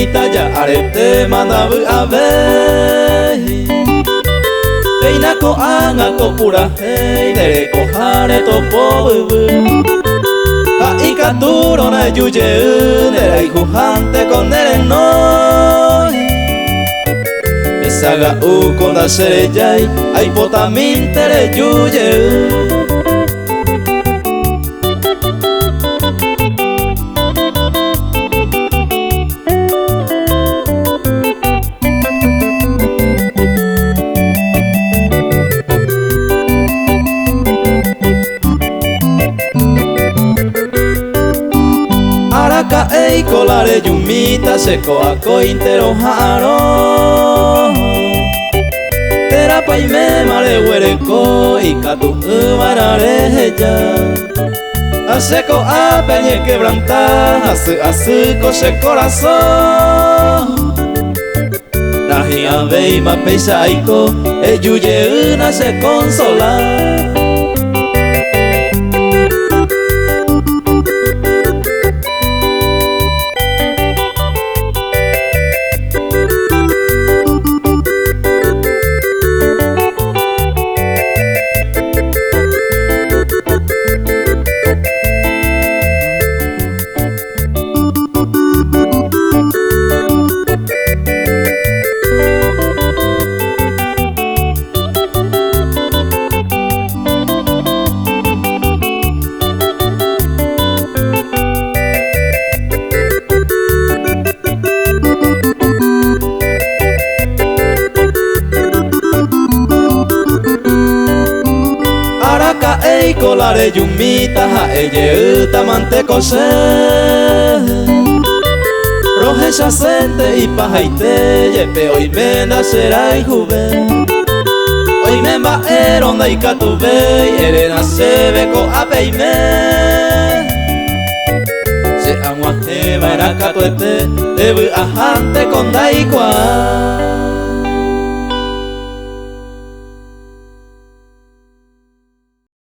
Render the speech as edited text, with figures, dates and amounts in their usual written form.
yumita ya arete manabu abe Peina ko anga ko pura hei dere ko hare to pobu Ta ikaturo na yuye dere ikuhante con dere noi Saga u con da serejai ai potamin tere yuye Araka ei kolare yumita seko ako intero haro Terapai me mare huereko ikatu umarare ya Aseko apeñe quebrantar asu kose corazón Nahi abei ma peisa aiko eyuye una se consolar Araka ei kolare yumita ha eye tamante kose Roje sente y pajaite yepe hoy me nacerai juve Hoy me va eronda y catube erena se beko apeime Se aguaje va era catuete debu ajante con daikwa